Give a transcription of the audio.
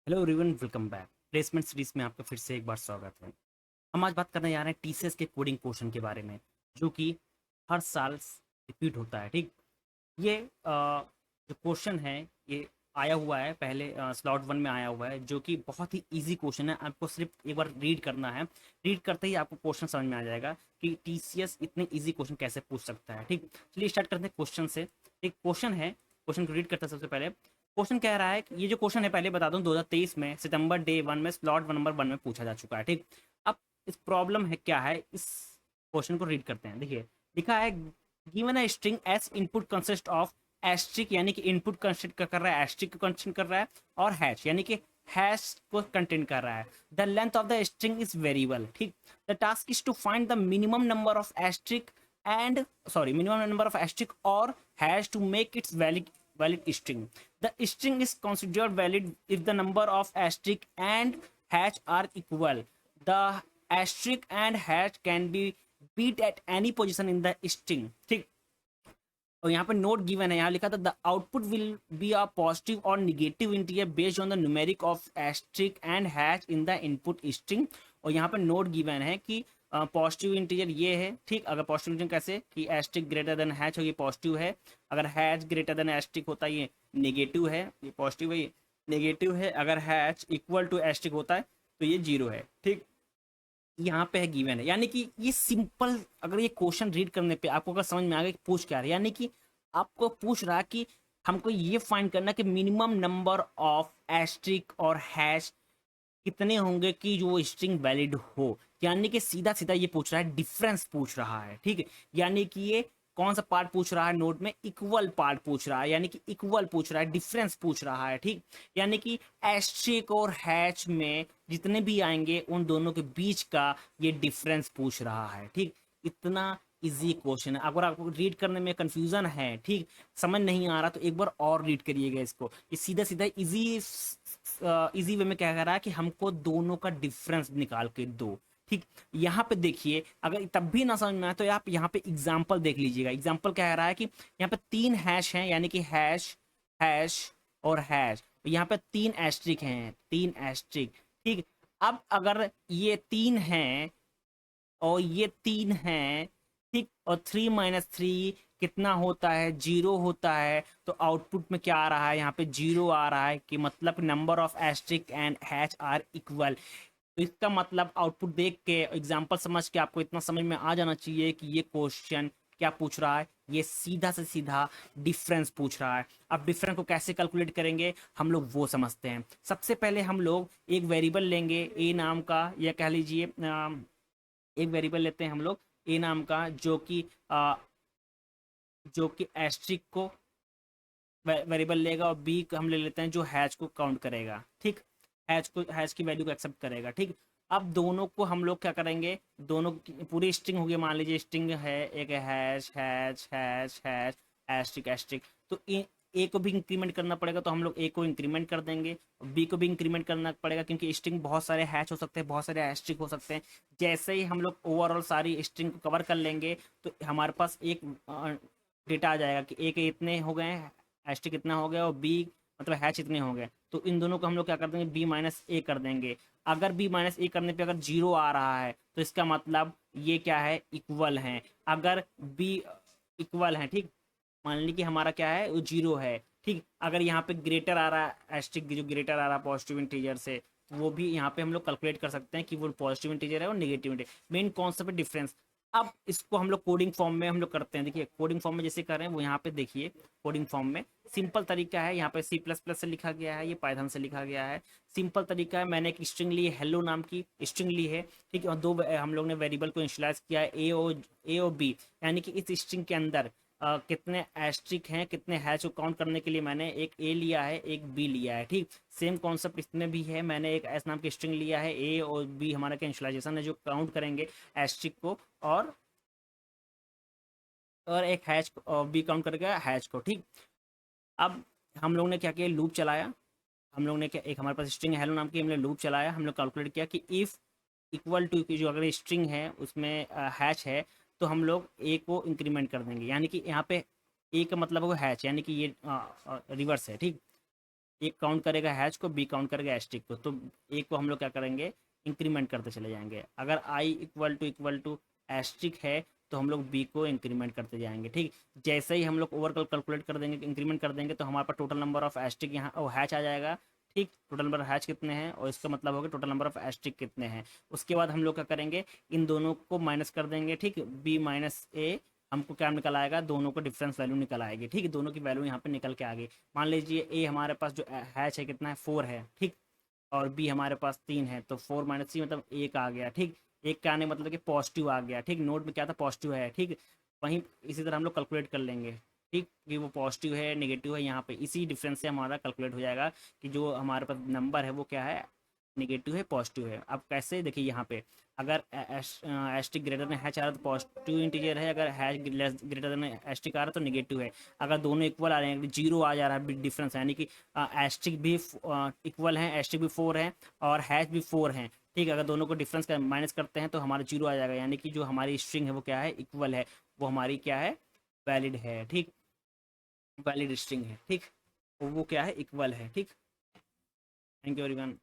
Hello everyone, welcome back. Placement series में आपका फिर से एक बार स्वागत है। हम आज बात करने जा रहे हैं टीसीएस के कोडिंग क्वेश्चन के बारे में, जो कि हर साल रिपीट होता है। ठीक, ये जो क्वेश्चन है ये आया हुआ है पहले, स्लॉट वन में आया हुआ है, जो कि बहुत ही इजी क्वेश्चन है। आपको सिर्फ एक बार रीड करना है। रीड करते ही आपको क्वेश्चन समझ में आ जाएगा कि टीसीएस इतने इजी क्वेश्चन कैसे पूछ सकता है। ठीक, चलिए स्टार्ट करते हैं क्वेश्चन से। एक क्वेश्चन है, क्वेश्चन को रीड करते हैं। सबसे पहले क्वेश्चन कह रहा है कि ये जो क्वेश्चन है, पहले बता दूं, 2023 में सितंबर डे वन में स्लॉट वन नंबर वन में पूछा जा चुका है। ठीक, अब इस प्रॉब्लम है क्या है, इस क्वेश्चन को रीड करते हैं। देखिए, लिखा है given a string S input consist of asterisk, यानी कि इनपुट कंसिस्ट कर रहा है, एस्ट्रिक को कंसिस्ट कर रहा है, और हैश यानी कि हैश को कंटेंट कर रहा है। The length of the string is variable. ठीक, the task is to find the minimum number of asterisk and minimum number of asterisk or hash to make its valid string. The string is considered valid if the number of asterisk and hash are equal. The asterisk and hash can be beat at any position in the string. ठीक, और यहाँ पे note given है, यहाँ लिखा था the output will be a positive और negative integer based on the numeric of asterisk and hash in the input string. और यहाँ पे नोट गिवन है कि पॉजिटिव इंटीजर ये है। ठीक, अगर पॉजिटिव इंटीजर कैसे कि एस्ट्रिक ग्रेटर देन हैश हो, ये पॉजिटिव है। अगर हैश ग्रेटर देन एस्ट्रिक होता है, ये नेगेटिव है। ये पॉजिटिव है, ये नेगेटिव है। अगर हैश इक्वल टू एस्ट्रिक होता है तो ये जीरो है। ठीक, यहाँ पे है गिवन है, यानी कि ये सिंपल, अगर ये क्वेश्चन रीड करने पे आपको अगर समझ में आ गया कि पूछ क्या रहा है, यानी कि आपको पूछ रहा है कि हमको ये फाइंड करना कि मिनिमम नंबर ऑफ एस्ट्रिक और हैश कितने होंगे कि जो स्ट्रिंग वैलिड हो। यानी कि सीधा सीधा ये पूछ रहा है, डिफरेंस पूछ रहा है। ठीक है, यानी कि ये कौन सा पार्ट पूछ रहा है, नोट में इक्वल पार्ट पूछ रहा है, यानी कि इक्वल पूछ रहा है, डिफरेंस पूछ रहा है। ठीक, यानी कि एस्ट्रिक और हैच में जितने भी आएंगे उन दोनों के बीच का ये डिफरेंस पूछ रहा है। ठीक, इतना इजी क्वेश्चन है। अगर आपको रीड करने में कंफ्यूजन है, ठीक, समझ नहीं आ रहा, तो एक बार और रीड करिएगा इसको। ये सीधा सीधा इजी वे में क्या कर रहा है कि हमको दोनों का डिफरेंस निकाल के दो। ठीक, यहाँ पे देखिए, अगर तब भी ना समझ में आए तो आप यहाँ पे एग्जाम्पल देख लीजिएगा। एग्जाम्पल क्या कह रहा है कि यहाँ पे तीन हैश हैं, यानी कि हैश, हैश और हैश। यहाँ पे तीन एस्ट्रिक हैं, तीन एस्ट्रिक। ठीक, अब अगर ये तीन हैं और ये तीन हैं, ठीक, और थ्री माइनस थ्री कितना होता है, जीरो होता है। तो आउटपुट में क्या आ रहा है, यहाँ पे जीरो आ रहा है, कि मतलब number of asterisk and hash are equal. तो इसका मतलब आउटपुट देख के, एग्जांपल समझ के आपको इतना समझ में आ जाना चाहिए कि ये क्वेश्चन क्या पूछ रहा है। ये सीधा से सीधा डिफरेंस पूछ रहा है। अब डिफरेंस को कैसे कैलकुलेट करेंगे हम लोग, वो समझते हैं। सबसे पहले हम लोग एक वेरिएबल लेंगे ए नाम का, या कह लीजिए एक वेरिएबल लेते हैं हम लोग ए नाम का, जो कि एस्ट्रिक को वेरिएबल लेगा, और बी हम ले लेते हैं जो हैश को काउंट करेगा। ठीक, हैश की वैल्यू को एक्सेप्ट करेगा। ठीक, अब दोनों को हम लोग क्या करेंगे, दोनों पूरी स्ट्रिंग होगी, मान लीजिए स्ट्रिंग है एक, hash hash hash hash asterisk asterisk. तो ए को भी इंक्रीमेंट करना पड़ेगा, तो हम लोग ए को इंक्रीमेंट कर देंगे। बी को भी इंक्रीमेंट करना पड़ेगा, क्योंकि स्ट्रिंग बहुत सारे हैश हो सकते हैं, बहुत सारे एस्ट्रिक हो सकते हैं। जैसे ही हम लोग ओवरऑल सारी स्ट्रिंग को कवर कर लेंगे, तो हमारे पास एक डेटा आ जाएगा कि ए के इतने हो गए, एच टी कितना हो गया, और बी मतलब हैच इतने हो गए। तो इन दोनों को हम लोग क्या कर देंगे, बी माइनस ए कर देंगे। अगर बी माइनस ए करने पे अगर जीरो आ रहा है, तो इसका मतलब ये क्या है, इक्वल है। अगर बी इक्वल है, ठीक, मान ली कि हमारा क्या है, वो जीरो है। ठीक, अगर यहाँ पे ग्रेटर आ रहा है, एस्ट्रिक जो ग्रेटर आ रहा है पॉजिटिव इंटीजर से, तो वो भी यहाँ पे हम लोग कैलकुलेट कर सकते हैं कि वो पॉजिटिव इंटीजर है और नेगेटिव इंटीजर। मेन कॉन्सेप्ट है डिफरेंस। अब इसको हम लोग कोडिंग फॉर्म में हम लोग करते हैं। देखिए, कोडिंग फॉर्म में जैसे कर रहे हैं वो यहाँ पे देखिए, कोडिंग फॉर्म में सिंपल तरीका है। यहाँ पे सी प्लस प्लस से लिखा गया है, ये पाइथन से लिखा गया है। सिंपल तरीका है, मैंने एक स्ट्रिंग ली है, हेलो नाम की स्ट्रिंग ली है। ठीक है, और दो हम लोग ने वेरिएबल को इनिशियलाइज किया है, ए और बी, यानी कि इस स्ट्रिंग के अंदर कितने एस्ट्रिक हैं, कितने हैश को काउंट करने के लिए मैंने एक ए लिया है, एक बी लिया है। ठीक, सेम कॉन्सेप्ट इसमें भी है। मैंने एक एस नाम की स्ट्रिंग लिया है, ए और बी हमारा क्या इनिशियलाइजेशन है, जो काउंट करेंगे एस्ट्रिक को, और एक हैश बी काउंट करेगा हैश को। ठीक, अब हम लोग ने क्या किया, लूप चलाया। हम लोग ने क्या, एक हमारे पास स्ट्रिंग हेलो नाम की, हमने लूप चलाया। हम लोग कैलकुलेट किया कि इफ़ इक्वल टू की जो अगर स्ट्रिंग है उसमें हैश है, तो हम लोग ए को इंक्रीमेंट कर देंगे, यानी कि यहाँ पे ए का मतलब वो हैश, यानी कि ये रिवर्स है। ठीक, एक काउंट करेगा हैश को, बी काउंट करेगा एस्टिक को, तो ए को हम लोग क्या करेंगे, इंक्रीमेंट करते चले जाएंगे। अगर आई इक्वल टू एस्टिक है तो हम लोग बी को इंक्रीमेंट करते जाएंगे, ठीक। जैसे ही हम लोग ओवर कैलकुलेट कर देंगे, इंक्रीमेंट कर देंगे, तो हमारे पास टोटल नंबर ऑफ एस्टिक यहाँ हैच आ जाएगा, ठीक। टोटल नंबर हैच कितने हैं और इसका मतलब होगा टोटल नंबर ऑफ एस्टिक कितने हैं। उसके बाद हम लोग क्या करेंगे, इन दोनों को माइनस कर देंगे, ठीक। बी माइनस ए हमको क्या निकल आएगा, दोनों को डिफरेंस वैल्यू निकल आएगी, ठीक। दोनों की वैल्यू यहाँ पे निकल के आ गई। मान लीजिए ए हमारे पास जो हैच है कितना है, 4 है, ठीक। और बी हमारे पास 3 है, तो 4 माइनस 3 मतलब 1 आ गया, ठीक। 1 का आने मतलब कि पॉजिटिव आ गया, ठीक। नोट में क्या था, पॉजिटिव है, ठीक। वहीं इसी तरह हम लोग कैलकुलेट कर लेंगे, ठीक, कि वो पॉजिटिव है नेगेटिव है, यहाँ पे इसी डिफरेंस से हमारा कैलकुलेट हो जाएगा कि जो हमारे पास नंबर है वो क्या है, नेगेटिव है पॉजिटिव है। अब कैसे, देखिए यहाँ पे अगर एस्टिक ग्रेटर देन हैच आ रहा है तो पॉजिटिव इंटीजर है, अगर hash less greater than asterisk आ रहा है तो नेगेटिव है। अगर दोनों इक्वल आ रहे हैं, जीरो आ जा रहा है डिफरेंस, यानी कि एस्टिक भी इक्वल है, एस्टिक भी 4 है और हैच भी 4 है, ठीक है। अगर दोनों को डिफरेंस का माइनस करते हैं तो हमारा जीरो आ जाएगा, यानी कि जो हमारी स्ट्रिंग है वो क्या है, इक्वल है, वो हमारी क्या है, वैलिड है, ठीक। वैलिड स्ट्रिंग है, ठीक। वो क्या है, इक्वल है, ठीक। Thank you everyone.